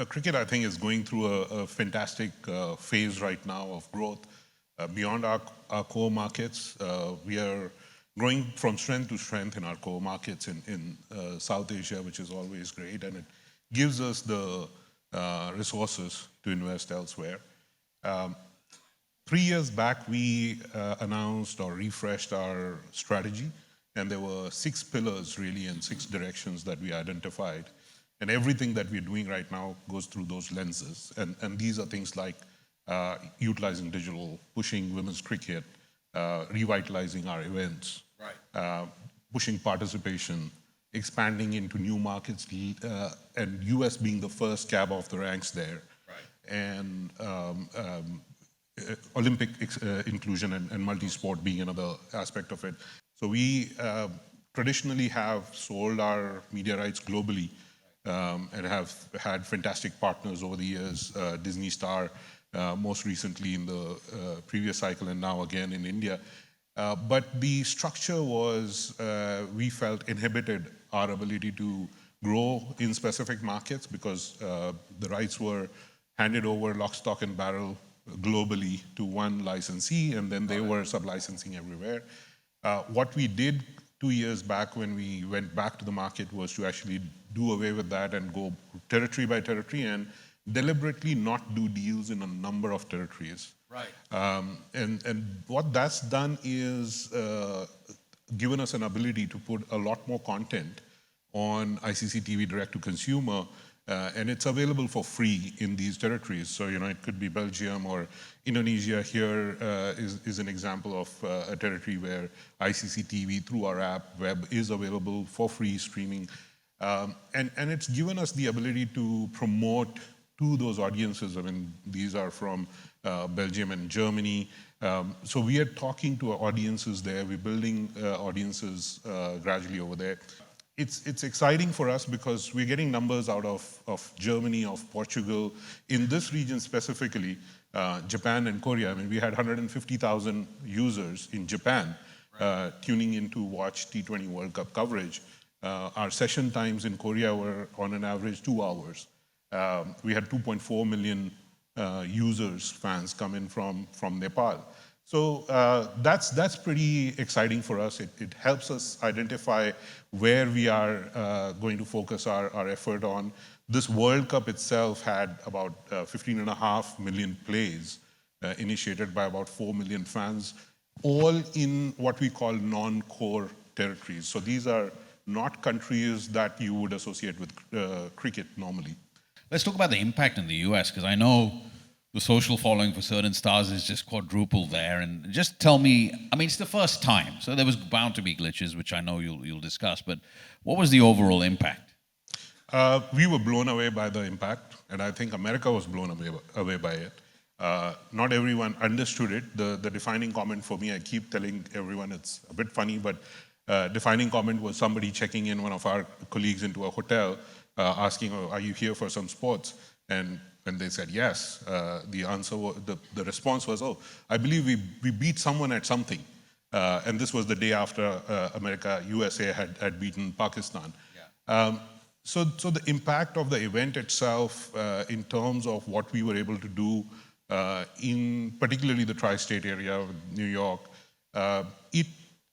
cricket, I think, is going through a fantastic phase right now of growth. Beyond our core markets, we are growing from strength to strength in our core markets in South Asia, which is always great, and it gives us the resources to invest elsewhere. 3 years back, we announced or refreshed our strategy, and there were 6 pillars really and 6 directions that we identified. And everything that we're doing right now goes through those lenses. And these are things like utilizing digital, pushing women's cricket, revitalizing our events, pushing participation, expanding into new markets, and US being the first cab off the ranks there, and Olympic inclusion and multi-sport being another aspect of it. So we traditionally have sold our media rights globally, and have had fantastic partners over the years, Disney Star, most recently in the previous cycle, and now again in India. But the structure was, we felt, inhibited our ability to grow in specific markets because the rights were handed over lock, stock, and barrel globally to one licensee, and then they were sub-licensing everywhere. What we did 2 years back when we went back to the market was to actually do away with that and go territory by territory and deliberately not do deals in a number of territories. And what that's done is given us an ability to put a lot more content on ICC TV direct to consumer, and it's available for free in these territories. So, it could be Belgium or Indonesia. Here is an example of a territory where ICC TV through our app web is available for free streaming. And it's given us the ability to promote to those audiences. I mean, these are from Belgium and Germany. So we are talking to our audiences there. We're building audiences gradually over there. It's exciting for us because we're getting numbers out of Germany, of Portugal. In this region specifically, Japan and Korea, I mean, we had 150,000 users in Japan tuning in to watch T20 World Cup coverage. Our session times in Korea were on an average 2 hours. We had 2.4 million users, fans come in from Nepal. So that's pretty exciting for us. It helps us identify where we are going to focus our effort on. This World Cup itself had about 15.5 million plays, initiated by about 4 million fans, all in what we call non-core territories. So these are not countries that you would associate with cricket normally. Let's talk about the impact in the US, because I know the social following for certain stars is just quadrupled there. And just tell me, I mean, it's the first time, so there was bound to be glitches, which I know you'll discuss, but what was the overall impact? We were blown away by the impact, and I think America was blown away by it. Not everyone understood it. The defining comment for me, I keep telling everyone it's a bit funny, but defining comment was somebody checking in, one of our colleagues, into a hotel, asking, "Oh, are you here for some sports?" And when they said yes, the answer was, the response was, "Oh, I believe we beat someone at something." And this was the day after USA had beaten Pakistan. So the impact of the event itself, in terms of what we were able to do in particularly the tri-state area of New York,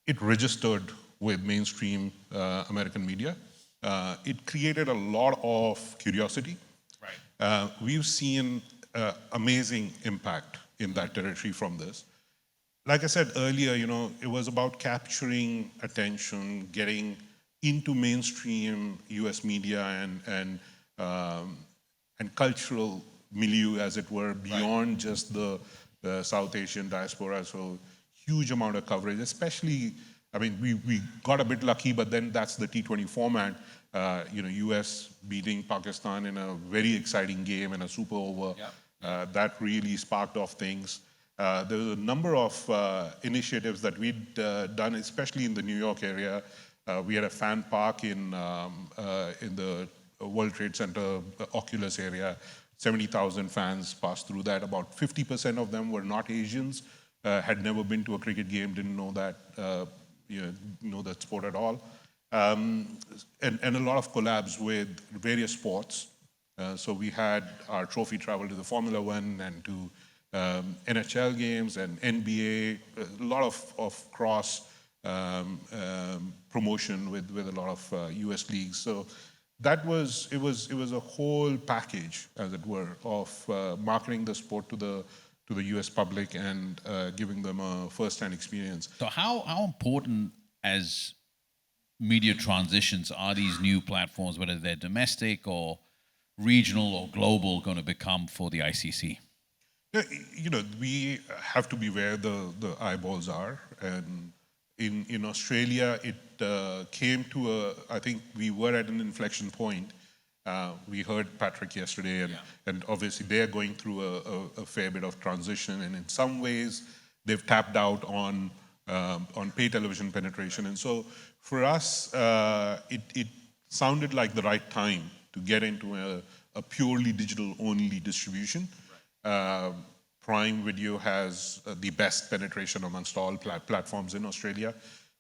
it registered with mainstream American media. It created a lot of curiosity. We've seen amazing impact in that territory from this. Like I said earlier, it was about capturing attention, getting into mainstream US media and cultural milieu, as it were, beyond just the South Asian diaspora. So huge amount of coverage, especially, I mean, we got a bit lucky, but then that's the T20 format. US beating Pakistan in a very exciting game in a super over. That really sparked off things. There was a number of initiatives that we'd done, especially in the New York area. We had a fan park in the World Trade Center, Oculus area. 70,000 fans passed through that. About 50% of them were not Asians, had never been to a cricket game, didn't know that sport at all. And a lot of collabs with various sports. So we had our trophy travel to the Formula One and to NHL games and NBA, a lot of cross promotion with a lot of US leagues. So it was a whole package, as it were, of marketing the sport to the US public and giving them a first-hand experience. So how important as media transitions are these new platforms, whether they're domestic or regional or global, going to become for the ICC? Yeah, we have to be where the eyeballs are. And in Australia, it came to I think we were at an inflection point. We heard Patrick yesterday, and obviously they are going through a fair bit of transition. And in some ways, they've tapped out on pay television penetration. And so for us, it sounded like the right time to get into a purely digital-only distribution. Prime Video has the best penetration amongst all platforms in Australia.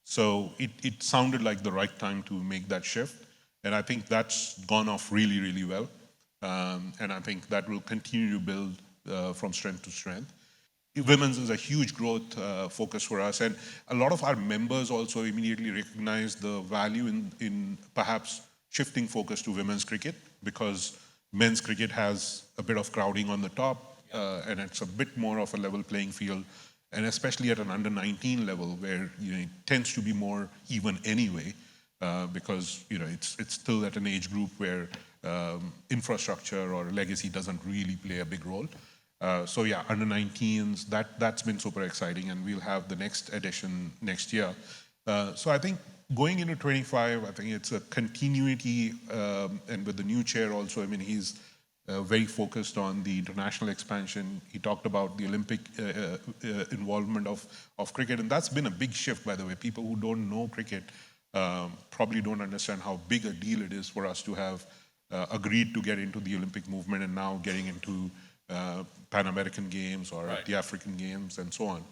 So it sounded like the right time to make that shift. And I think that's gone off really, really well. And I think that will continue to build from strength to strength. Women's is a huge growth focus for us. And a lot of our members also immediately recognize the value in perhaps shifting focus to women's cricket, because men's cricket has a bit of crowding on the top, and it's a bit more of a level playing field, and especially at an under-19 level where it tends to be more even anyway, because it's still at an age group where infrastructure or legacy doesn't really play a big role. So yeah, under 19s, that's been super exciting, and we'll have the next edition next year. So I think going into 25, I think it's a continuity, and with the new chair also, I mean, he's very focused on the international expansion. He talked about the Olympic involvement of cricket, and that's been a big shift, by the way. People who don't know cricket probably don't understand how big a deal it is for us to have agreed to get into the Olympic movement and now getting into Pan American Games or the African Games and so on.